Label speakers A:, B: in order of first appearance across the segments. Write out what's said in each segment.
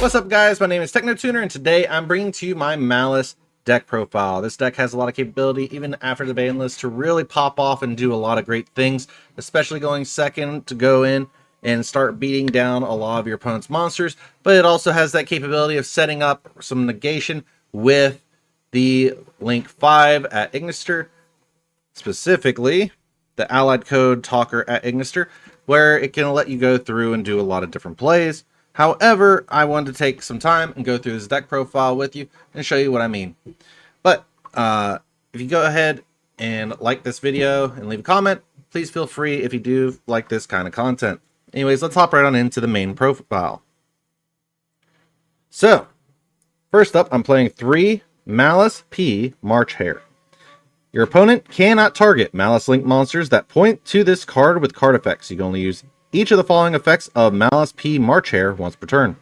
A: What's up, guys? My name is TechnoTuner, and today I'm bringing to you my Maliss deck profile. This deck has a lot of capability, even after the ban list, to really pop off and do a lot of great things, especially going second to go in and start beating down a lot of your opponent's monsters. But it also has that capability of setting up some negation with the Link 5 at Ignister, specifically the allied code talker at Ignister, where it can let you go through and do a lot of different plays. However, I wanted to take some time and go through this deck profile with you and show you what I mean. But if you go ahead and like this video and leave a comment, please feel free if you do like this kind of content. Anyways, let's hop right on into the main profile. So, first up, I'm playing 3 Maliss P March Hare. Your opponent cannot target Maliss Link monsters that point to this card with card effects. You can only use each of the following effects of Maliss P March Hare once per turn.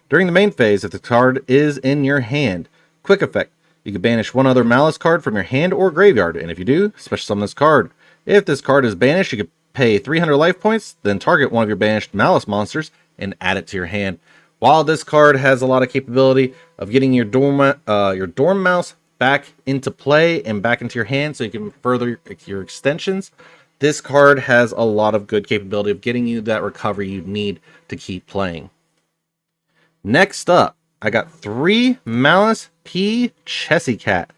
A: During the main phase, if the card is in your hand, quick effect, you can banish one other Maliss card from your hand or graveyard, and if you do, special summon this card. If this card is banished, you can pay 300 life points, then target one of your banished Maliss monsters and add it to your hand. While this card has a lot of capability of getting your Dormouse back into play and back into your hand so you can further your extensions, this card has a lot of good capability of getting you that recovery you need to keep playing. Next up, I got 3 Maliss P Chessy Cat.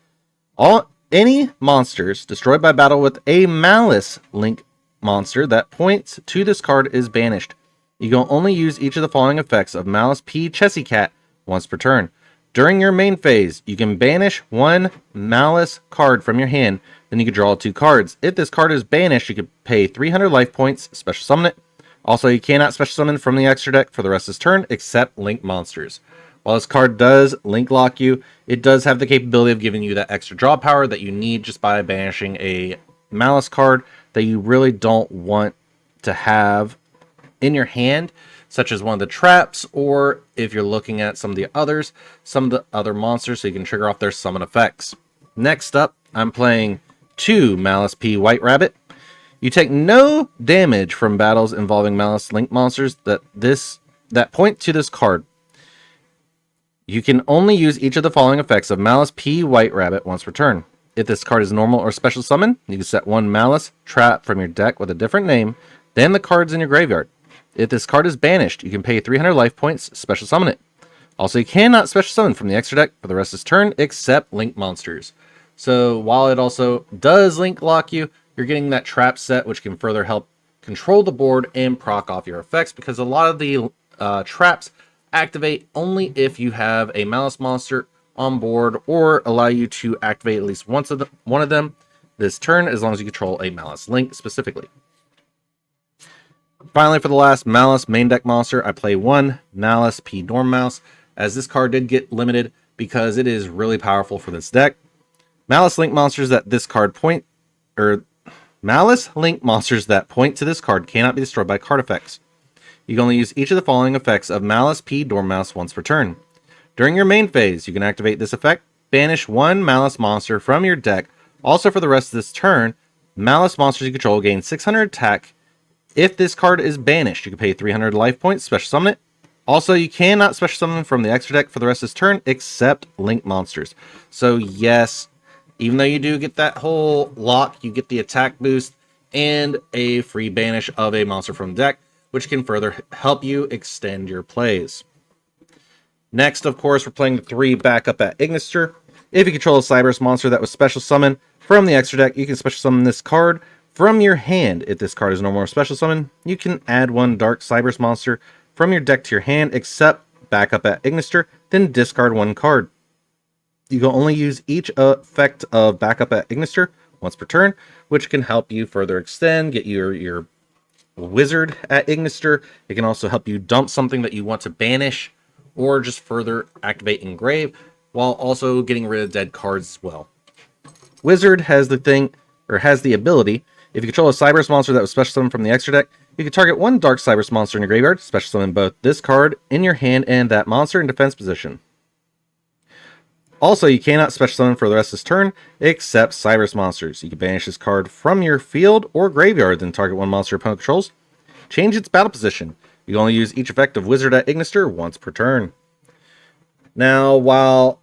A: Any monsters destroyed by battle with a Maliss Link monster that points to this card is banished. You can only use each of the following effects of Maliss P Chessy Cat once per turn. During your main phase, you can banish one Maliss card from your hand, then you can draw 2 cards. If this card is banished, you can pay 300 life points, special summon it. Also, you cannot special summon from the extra deck for the rest of this turn, except Link monsters. While this card does Link lock you, it does have the capability of giving you that extra draw power that you need just by banishing a Maliss card that you really don't want to have in your hand, such as one of the traps, or if you're looking at some of the other monsters, so you can trigger off their summon effects. Next up, I'm playing 2 Maliss P White Rabbit. You take no damage from battles involving Maliss Link monsters that point to this card. You can only use each of the following effects of Maliss P White Rabbit once per turn. If this card is normal or special summon, you can set one Maliss trap from your deck with a different name than the cards in your graveyard. If this card is banished, you can pay 300 life points, special summon it. Also, you cannot special summon from the extra deck for the rest of this turn, except Link monsters. So, while it also does Link lock you, you're getting that trap set, which can further help control the board and proc off your effects, because a lot of the traps activate only if you have a Maliss monster on board, or allow you to activate at least one of them this turn, as long as you control a Maliss Link specifically. Finally, for the last Maliss main deck monster, I play 1 Maliss P Dormouse, as this card did get limited because it is really powerful for this deck. Maliss Link monsters that point to this card cannot be destroyed by card effects. You can only use each of the following effects of Maliss P Dormouse once per turn. During your main phase, you can activate this effect, banish one Maliss monster from your deck. Also, for the rest of this turn, Maliss monsters you control gain 600 attack. If this card is banished, you can pay 300 life points, special summon it. Also, you cannot special summon from the extra deck for the rest of this turn, except Link monsters. So yes, even though you do get that whole lock, you get the attack boost and a free banish of a monster from the deck, which can further help you extend your plays. Next, of course, we're playing the 3 backup at Ignister. If you control a Cyberus monster that was special summoned from the extra deck, you can special summon this card from your hand. If this card is normal or special summon, you can add 1 Dark Cyberus monster from your deck to your hand, except backup at Ignister, then discard 1 card. You can only use each effect of backup at Ignister once per turn, which can help you further extend, get your wizard at Ignister. It can also help you dump something that you want to banish, or just further activate engrave, while also getting rid of dead cards as well. Wizard has the ability, if you control a Cyberus monster that was special summoned from the extra deck, you can target 1 Dark Cyberus monster in your graveyard, special summon both this card in your hand and that monster in defense position. Also, you cannot special summon for the rest of this turn, except Cyberus monsters. You can banish this card from your field or graveyard, then target 1 monster your opponent controls. Change its battle position. You can only use each effect of Wizard at Ignister once per turn. Now, while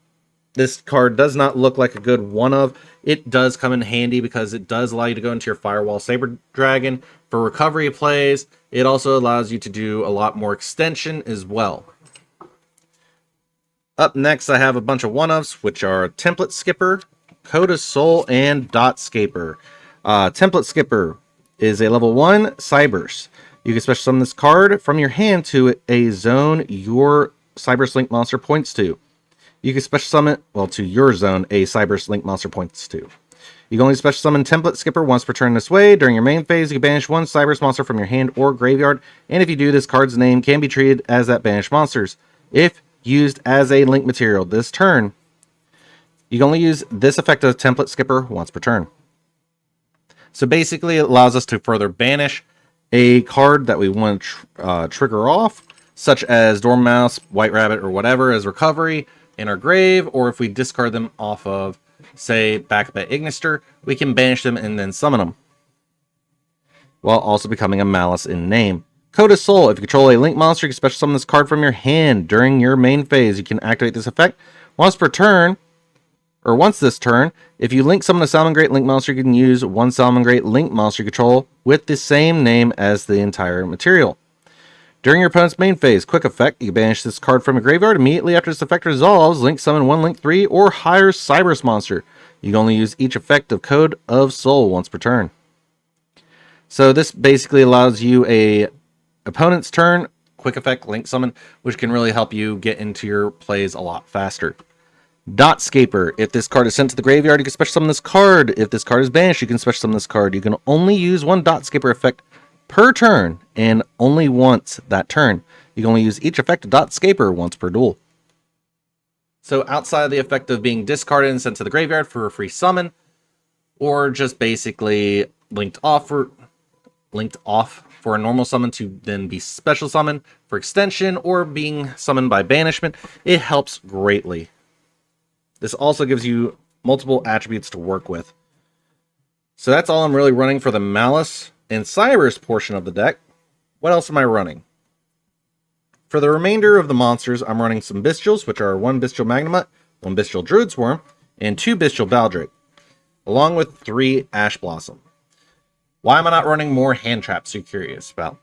A: this card does not look like a good one of, it does come in handy because it does allow you to go into your Firewall Saber Dragon for recovery plays. It also allows you to do a lot more extension as well. Up next, I have a bunch of one-ofs, which are Template Skipper, Code of Soul, and Dot Scaper. Template Skipper is a level 1 Cybers. You can special summon this card from your hand to a zone your Cybers Link monster points to. You can special summon, well, to your zone, a Cybers Link monster points to. You can only special summon Template Skipper once per turn this way. During your main phase, you can banish one Cybers monster from your hand or graveyard, and if you do, this card's name can be treated as that banished monster's. If used as a link material this turn, you can only use this effect of Template Skipper once per turn. So basically, it allows us to further banish a card that we want to trigger off, such as Dormouse, White Rabbit, or whatever, as recovery in our grave, or if we discard them off of, say, backup at Ignister, we can banish them and then summon them, while also becoming a Maliss in name. Code of Soul. If you control a link monster, you can special summon this card from your hand during your main phase. You can activate this effect once per turn, or once this turn. If you link summon a Salamangreat link monster, you can use one Salamangreat link monster you control with the same name as the entire material. During your opponent's main phase, quick effect, you can banish this card from your graveyard. Immediately after this effect resolves, link summon one Link 3 or higher Cybers monster. You can only use each effect of Code of Soul once per turn. So this basically allows you a opponent's turn, quick effect, link summon, which can really help you get into your plays a lot faster. Dot Scaper. If this card is sent to the graveyard, you can special summon this card. If this card is banished, you can special summon this card. You can only use one Dot Scaper effect per turn, and only once that turn. You can only use each effect of Dot Scaper once per duel. So outside of the effect of being discarded and sent to the graveyard for a free summon, or just basically linked off for a normal summon to then be special summoned for extension, or being summoned by banishment, it helps greatly. This also gives you multiple attributes to work with. So that's all I'm really running for the Maliss and Cybers portion of the deck. What else am I running? For the remainder of the monsters, I'm running some Bestials, which are one Bestial Magnemite, one Bestial Druid Swarm, and two Bestial Baldrake, along with 3 Ash Blossom. Why am I not running more hand traps, you're curious about?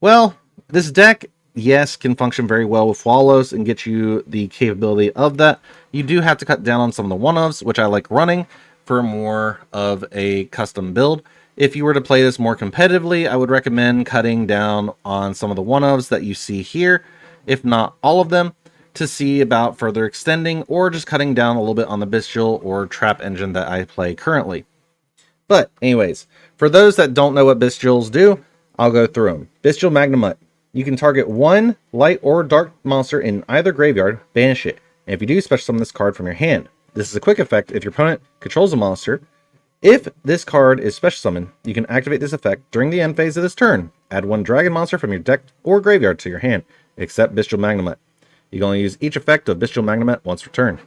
A: Well, this deck, yes, can function very well with Wallows and get you the capability of that. You do have to cut down on some of the one-ofs, which I like running for more of a custom build. If you were to play this more competitively, I would recommend cutting down on some of the one-ofs that you see here, if not all of them, to see about further extending, or just cutting down a little bit on the Bestial or Trap engine that I play currently. But anyways, for those that don't know what Bestials do, I'll go through them. Bestial Magnemite. You can target one light or dark monster in either graveyard, banish it, and if you do, special summon this card from your hand. This is a quick effect if your opponent controls a monster. If this card is special summoned, you can activate this effect during the end phase of this turn. Add one dragon monster from your deck or graveyard to your hand, except Bestial Magnemite. You can only use each effect of Bestial Magnemite once per turn.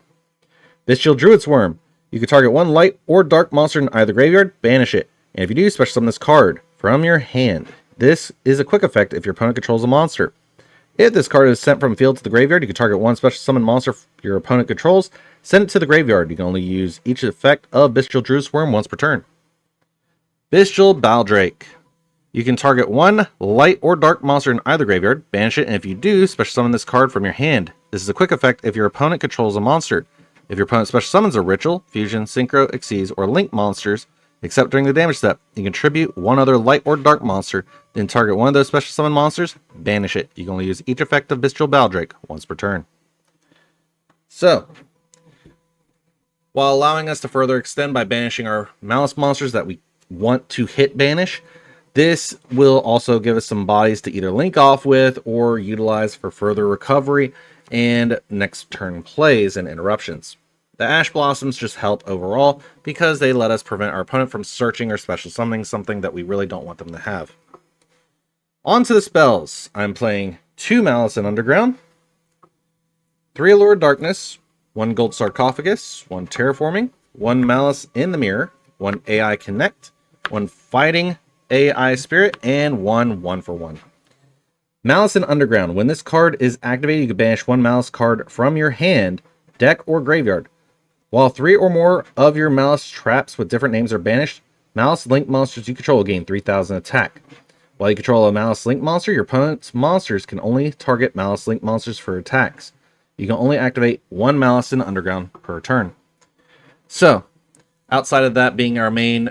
A: Bestial Druid Swarm. You can target one light or dark monster in either graveyard, banish it, and if you do, special summon this card from your hand. This is a quick effect if your opponent controls a monster. If this card is sent from field to the graveyard, you can target one special summon monster your opponent controls, send it to the graveyard. You can only use each effect of Bestial Druid Swarm once per turn. Bestial Baldrake. You can target one light or dark monster in either graveyard, banish it, and if you do, special summon this card from your hand. This is a quick effect if your opponent controls a monster. If your opponent special summons a Ritual, Fusion, Synchro, Xyz, or Link monsters, except during the damage step, you contribute one other light or dark monster, then target one of those special summon monsters, banish it. You can only use each effect of Bestial Baldrake once per turn. So, while allowing us to further extend by banishing our Maliss monsters that we want to hit banish, this will also give us some bodies to either link off with or utilize for further recovery and next turn plays and interruptions. The Ash Blossoms just help overall because they let us prevent our opponent from searching or special summoning something that we really don't want them to have. On to the spells. I'm playing 2 Malice in Underground, 3 Allure of Darkness, 1 Gold Sarcophagus, 1 Terraforming, 1 Malice in the Mirror, 1 AI Connect, 1 Fighting AI Spirit, and 1 1-for-1. Malice in Underground. When this card is activated, you can banish one Malice card from your hand, deck, or graveyard. While 3 or more of your Malice traps with different names are banished, Malice Link monsters you control gain 3,000 attack. While you control a Malice Link monster, your opponent's monsters can only target Malice Link monsters for attacks. You can only activate one Malice in Underground per turn. So, outside of that being our main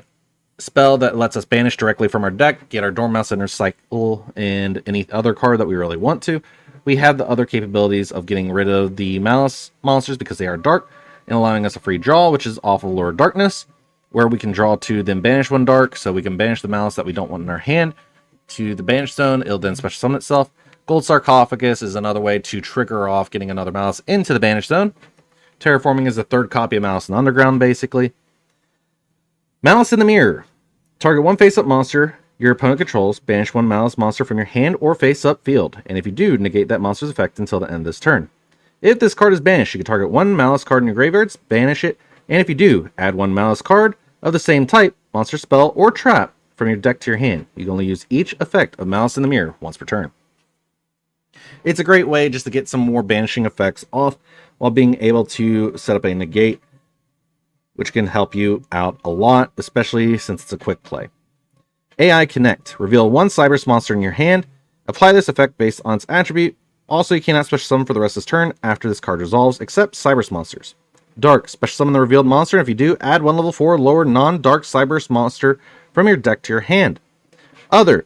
A: spell that lets us banish directly from our deck, get our Dormouse Inner Cycle, and any other card that we really want to, we have the other capabilities of getting rid of the Malice monsters because they are dark, and allowing us a free draw, which is off of Lure of Darkness, where we can draw 2, then banish 1 dark, so we can banish the Malice that we don't want in our hand to the banish zone. It'll then special summon itself. Gold Sarcophagus is another way to trigger off getting another Malice into the banish zone. Terraforming is the 3rd copy of Malice in Underground, basically. Malice in the Mirror. Target one face-up monster your opponent controls, banish one Malice monster from your hand or face-up field, and if you do, negate that monster's effect until the end of this turn. If this card is banished, you can target one Malice card in your graveyards, banish it, and if you do, add one Malice card of the same type, monster, spell, or trap from your deck to your hand. You can only use each effect of Malice in the Mirror once per turn. It's a great way just to get some more banishing effects off while being able to set up a negate, which can help you out a lot, especially since it's a quick play. AI Connect. Reveal one Cyberse monster in your hand. Apply this effect based on its attribute. Also, you cannot special summon for the rest of this turn after this card resolves, except Cyberse monsters. Dark. Special summon the revealed monster, and if you do, add one level 4 lower non-dark Cyberse monster from your deck to your hand. Other.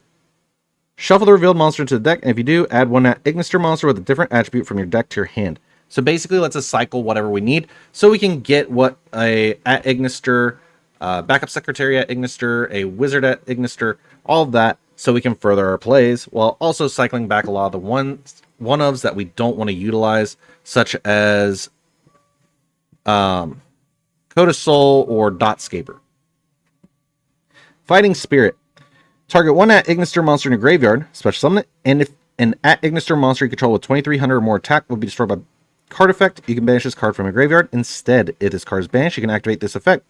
A: Shuffle the revealed monster into the deck, and if you do, add one at Ignister monster with a different attribute from your deck to your hand. So basically, lets us cycle whatever we need, so we can get what a at Ignister, backup secretary at Ignister, a wizard at Ignister, all of that, so we can further our plays, while also cycling back a lot of the one-ofs that we don't want to utilize, such as Code of Soul or Dotscaper. Fighting Spirit. Target one at Ignister monster in your graveyard, special summon it, and if an at Ignister monster you control with 2,300 or more attack will be destroyed by card effect, you can banish this card from your graveyard. Instead, if this card is banished, you can activate this effect.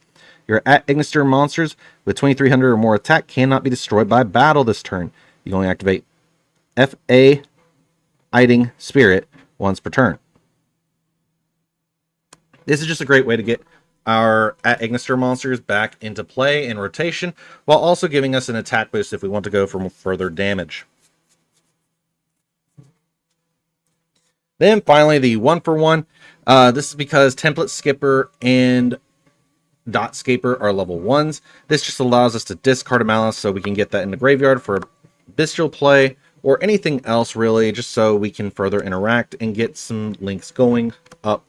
A: Your at Ignister monsters with 2,300 or more attack cannot be destroyed by battle this turn. You can only activate F.A. Fighting Spirit once per turn. This is just a great way to get our at Ignister monsters back into play in rotation, while also giving us an attack boost if we want to go for further damage. Then finally, the 1-for-1. This is because Template Skipper and Dotscaper are level 1s. This just allows us to discard a Malice so we can get that in the graveyard for a bestial play or anything else really, just so we can further interact and get some links going up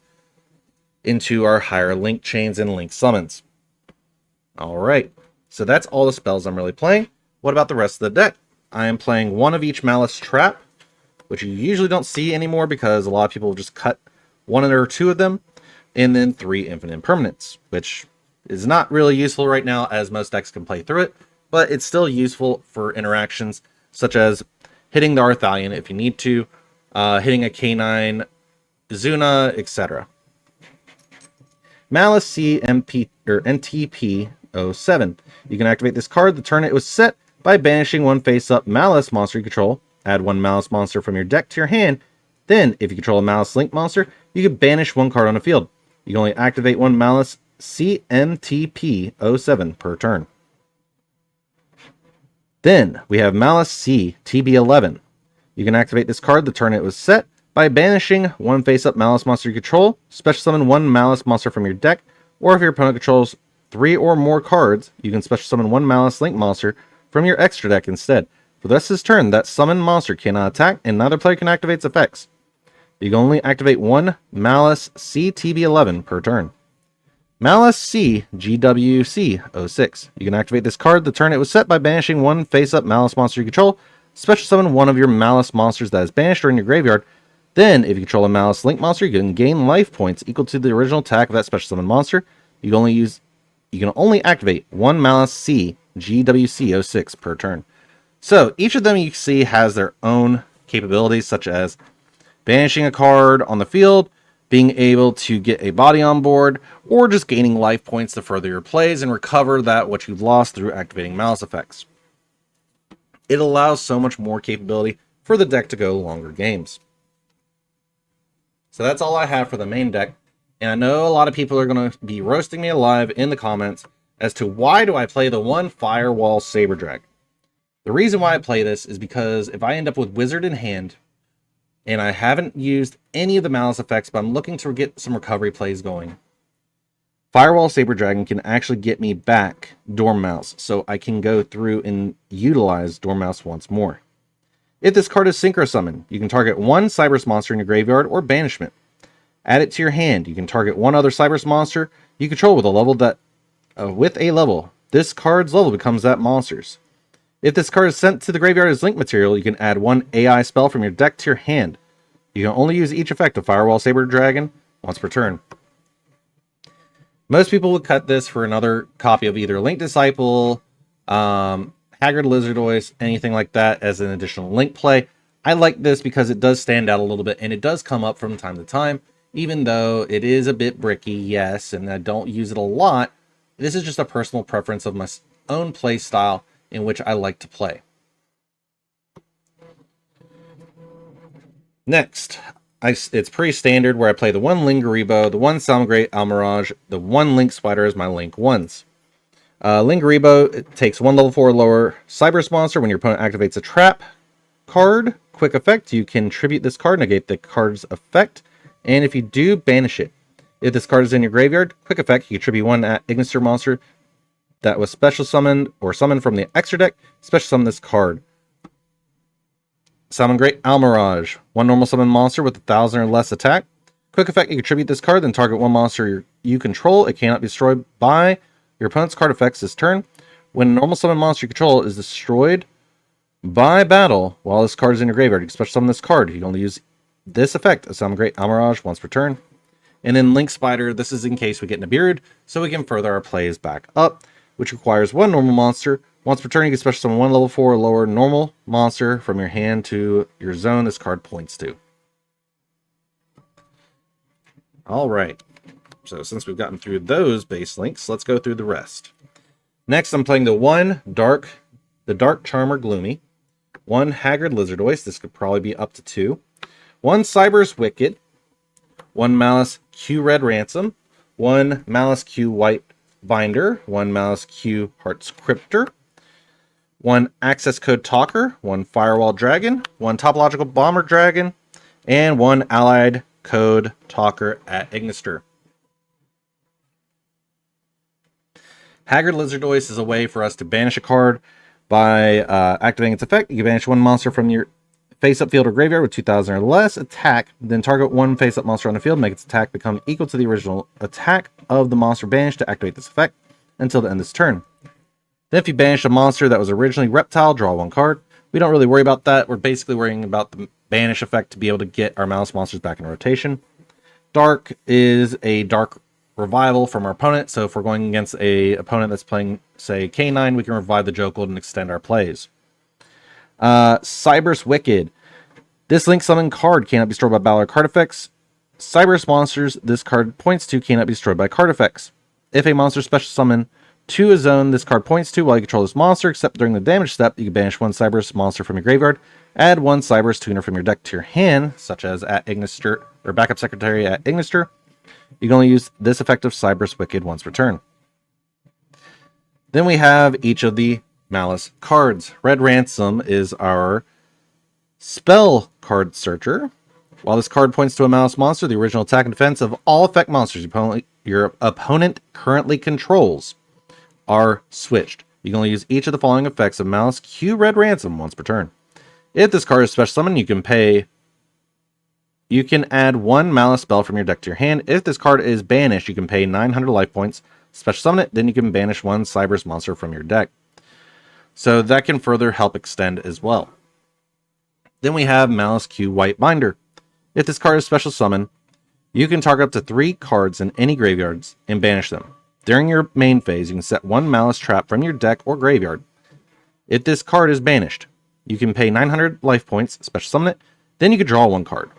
A: into our higher link chains and link summons. Alright, so that's all the spells I'm really playing. What about the rest of the deck? I am playing one of each Malice trap, which you usually don't see anymore because a lot of people just cut one or two of them, and then 3 infinite impermanents, which is not really useful right now as most decks can play through it, but it's still useful for interactions such as hitting the Arthalion if you need to, hitting a K9 Zuna, etc. Malice CMP or NTP07. You can activate this card the turn it was set by banishing one face-up Malice monster you control. Add one Malice monster from your deck to your hand. Then, if you control a Malice Link monster, you can banish one card on the field. You can only activate one Malice CMTP07 per turn. Then, we have Malice CTB11. You can activate this card the turn it was set by banishing one face-up Malice monster you control, special summon one Malice monster from your deck, or if your opponent controls 3 or more cards, you can special summon one Malice Link monster from your extra deck instead. For the rest of this turn, that summoned monster cannot attack, and neither player can activate its effects. You can only activate one Malice CTB11 per turn. Malice CGWC06. You can activate this card the turn it was set by banishing one face-up Malice monster you control, special summon one of your Malice monsters that is banished or in your graveyard. Then, if you control a Malice Link monster, you can gain life points equal to the original attack of that special summon monster. You can only activate one Malice C GWC06 per turn. So, each of them you see has their own capabilities, such as banishing a card on the field, being able to get a body on board, or just gaining life points to further your plays and recover that what you've lost through activating Malice effects. It allows so much more capability for the deck to go longer games. So that's all I have for the main deck. And I know a lot of people are going to be roasting me alive in the comments as to why do I play the one Firewall Saber Dragon. The reason why I play this is because if I end up with Wizard in hand, and I haven't used any of the Malice effects, but I'm looking to get some recovery plays going, Firewall Saber Dragon can actually get me back Dormouse, so I can go through and utilize Dormouse once more. If this card is Synchro Summon, you can target one Cyberse monster in your graveyard or banishment. Add it to your hand. You can target one other Cyberse monster you control with a level that, this card's level becomes that monster's. If this card is sent to the graveyard as link material, you can add one AI spell from your deck to your hand. You can only use each effect of Firewall Saber Dragon once per turn. Most people would cut this for another copy of either Link Disciple, Haggard Lizardoise, anything like that as an additional link play. I like this because it does stand out a little bit, and it does come up from time to time, even though it is a bit bricky, yes, and I don't use it a lot. This is just a personal preference of my own play style in which I like to play. Next, it's pretty standard where I play the one Lingaribo, the one Salmgrate Almirage, the one Link Spider as my Link 1s. Lingaribo, it takes one level 4 or lower Cyberse monster. When your opponent activates a trap card, quick effect, you can tribute this card, negate the card's effect, and if you do, banish it. If this card is in your graveyard, quick effect, you can tribute one Ignister monster that was special summoned or summoned from the extra deck, special summon this card. Salmgrate Almirage, one normal summon monster with 1,000 or less attack. Quick effect, you contribute this card, then target one monster you control. It cannot be destroyed by your opponent's card effects this turn. When a normal summon monster you control is destroyed by battle while this card is in your graveyard, you can special summon this card. You can only use this effect of Salmgrate Almirage once per turn. And then Link Spider, this is in case we get Nibiru'd, so we can further our plays back up, which requires one normal monster. Once per turn, you can special summon one level 4 or lower normal monster from your hand to your zone this card points to. Alright, so since we've gotten through those base links, let's go through the rest. Next, I'm playing the Dark Charmer Gloomy, one Haggard Lizardoise, this could probably be up to 2, one Cyberse Wicked, one Maliss Q Red Ransom, one Maliss Q White Binder, one Maliss Q Hearts Cryptor, one Access Code Talker, one Firewall Dragon, one Topological Bomber Dragon, and one Allied Code Talker at Ignister. Haggard Lizardoise is a way for us to banish a card by activating its effect. You can banish one monster from your face-up field or graveyard with 2,000 or less attack, then target one face-up monster on the field, make its attack become equal to the original attack of the monster banished to activate this effect until the end of this turn. Then if you banish a monster that was originally Reptile, draw one card. We don't really worry about that. We're basically worrying about the banish effect to be able to get our Malice monsters back in rotation. Dark is a dark revival from our opponent, so if we're going against a opponent that's playing, say, K9, we can revive the Jokel and extend our plays. Cyberse Wicked. This link summon card cannot be destroyed by battle or card effects. Cyberse monsters this card points to cannot be destroyed by card effects. If a monster special summon to a zone this card points to while you control this monster, except during the damage step, you can banish one Cyberse monster from your graveyard, add one Cyberse tuner from your deck to your hand, such as at Ignister or Backup Secretary at Ignister. You can only use this effect of Cyberse Wicked once per turn. Then we have each of the Malice cards. Red Ransom is our spell card searcher. While this card points to a Malice monster, the original attack and defense of all effect monsters your opponent currently controls are switched. You can only use each of the following effects of Malice Q Red Ransom once per turn. If this card is special summon, you can add one Malice spell from your deck to your hand. If this card is banished, you can pay 900 life points, special summon it, then you can banish one Cyberse monster from your deck. So that can further help extend as well. Then we have Maliss Q White Binder. If this card is special summon, you can target up to 3 cards in any graveyards and banish them. During your main phase, you can set one Malice trap from your deck or graveyard. If this card is banished, you can pay 900 life points, special summon it, then you can draw one card.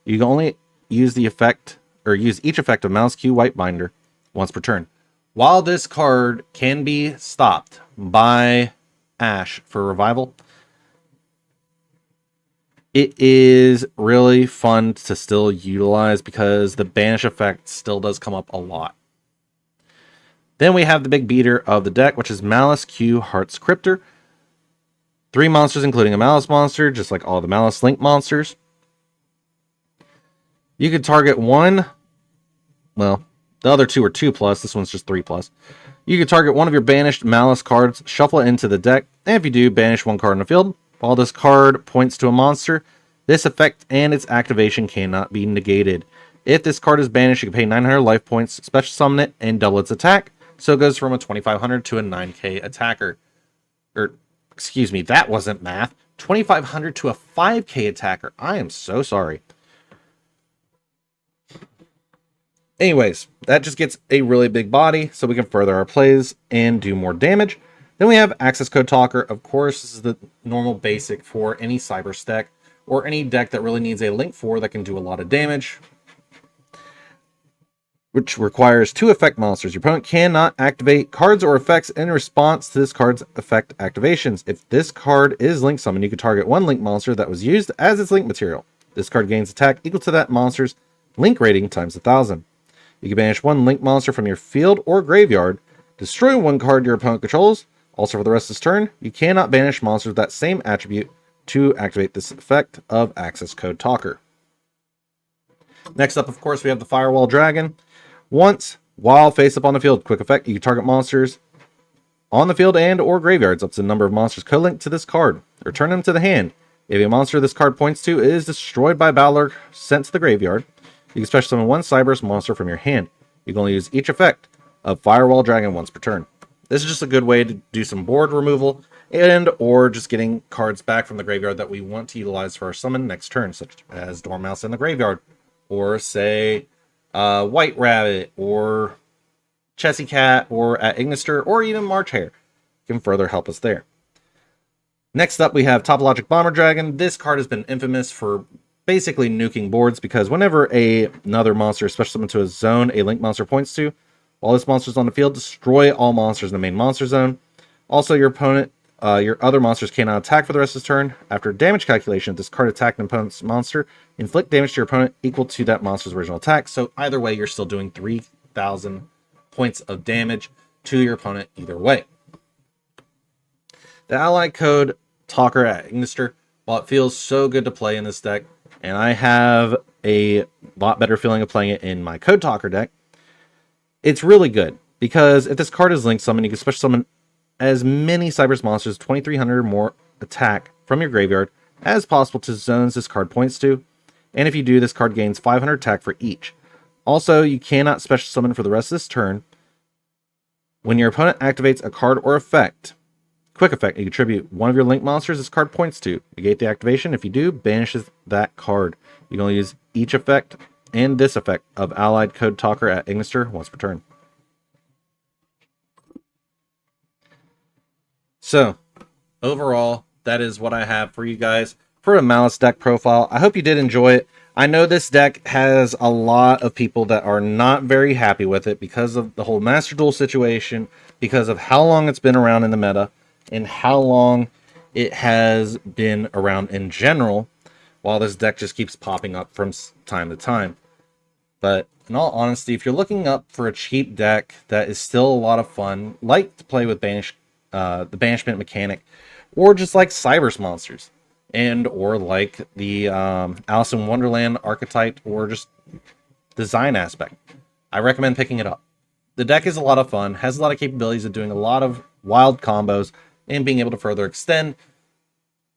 A: You can only use the effect, or use each effect of Maliss Q White Binder once per turn. While this card can be stopped by Ash for revival, It is really fun to still utilize because the banish effect still does come up a lot. Then we have the big beater of the deck, which is Maliss Q Heart Scriptor. 3 monsters, including a Maliss monster, just like all the Maliss Link monsters. You could target one. Well, the other 2 are 2+. This one's just 3+. You could target one of your banished Maliss cards, shuffle it into the deck, and if you do, banish 1 card in the field. While this card points to a monster, this effect and its activation cannot be negated. If this card is banished, you can pay 900 life points, special summon it, and double its attack. So it goes from a 2500 to a 9k attacker. Excuse me, that wasn't math. 2500 to a 5k attacker. I am so sorry. Anyways, that just gets a really big body, so we can further our plays and do more damage. Then we have Access Code Talker. Of course, this is the normal basic for any Cybers deck, or any deck that really needs a Link 4 that can do a lot of damage, which requires 2 effect monsters. Your opponent cannot activate cards or effects in response to this card's effect activations. If this card is Link Summoned, you can target 1 Link monster that was used as its Link material. This card gains attack equal to that monster's Link rating times 1000. You can banish 1 Link monster from your field or graveyard, destroy 1 card your opponent controls. Also, for the rest of this turn, you cannot banish monsters with that same attribute to activate this effect of Access Code Talker. Next up, of course, we have the Firewall Dragon. Once, while face up on the field, quick effect, you can target monsters on the field and or graveyards up to the number of monsters co-linked to this card. Return them to the hand. If a monster this card points to is destroyed by battle sent to the graveyard, you can special summon 1 Cybers monster from your hand. You can only use each effect of Firewall Dragon once per turn. This is just a good way to do some board removal and or just getting cards back from the graveyard that we want to utilize for our summon next turn, such as Dormouse in the graveyard, or say White Rabbit, or Chessy Cat, or at Ignister, or even March Hare can further help us there. Next up, we have Topologic Bomber Dragon. This card has been infamous for basically nuking boards, because whenever another monster, especially summoned to a zone a Link monster points to, while this monster is on the field, destroy all monsters in the main monster zone. Also, your opponent, your other monsters cannot attack for the rest of the turn. After damage calculation, if this card attacked an opponent's monster, inflict damage to your opponent equal to that monster's original attack. So either way, you're still doing 3,000 points of damage to your opponent either way. The Allied Code Talker at Ignister, while it feels so good to play in this deck, and I have a lot better feeling of playing it in my Code Talker deck, it's really good, because if this card is Link Summon, you can special summon as many Cybers monsters, 2,300 or more attack from your graveyard as possible to zones this card points to, and if you do, this card gains 500 attack for each. Also, you cannot special summon for the rest of this turn. When your opponent activates a card or effect, quick effect, you contribute 1 of your Link monsters this card points to. Negate the activation. If you do, banishes that card. You can only use each effect and this effect of Allied Code Talker at Ignister once per turn. So, overall, that is what I have for you guys for a Maliss deck profile. I hope you did enjoy it. I know this deck has a lot of people that are not very happy with it because of the whole Master Duel situation, because of how long it's been around in the meta, and how long it has been around in general, while this deck just keeps popping up from time to time. But in all honesty, if you're looking up for a cheap deck that is still a lot of fun, like to play with the banishment mechanic, or just like Cybers monsters, and or like the Alice in Wonderland archetype, or just design aspect, I recommend picking it up. The deck is a lot of fun, has a lot of capabilities of doing a lot of wild combos and being able to further extend,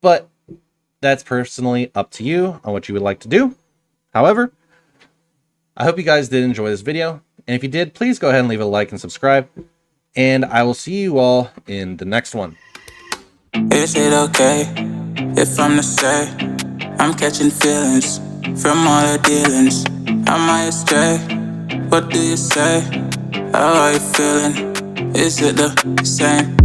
A: but that's personally up to you on what you would like to do. However, I hope you guys did enjoy this video, and if you did, please go ahead and leave a like and subscribe, and I will see you all in the next one.
B: Is it okay if I'm to say I'm catching feelings from all the dealings? Am I astray? What do you say? How are you feeling? Is it the same?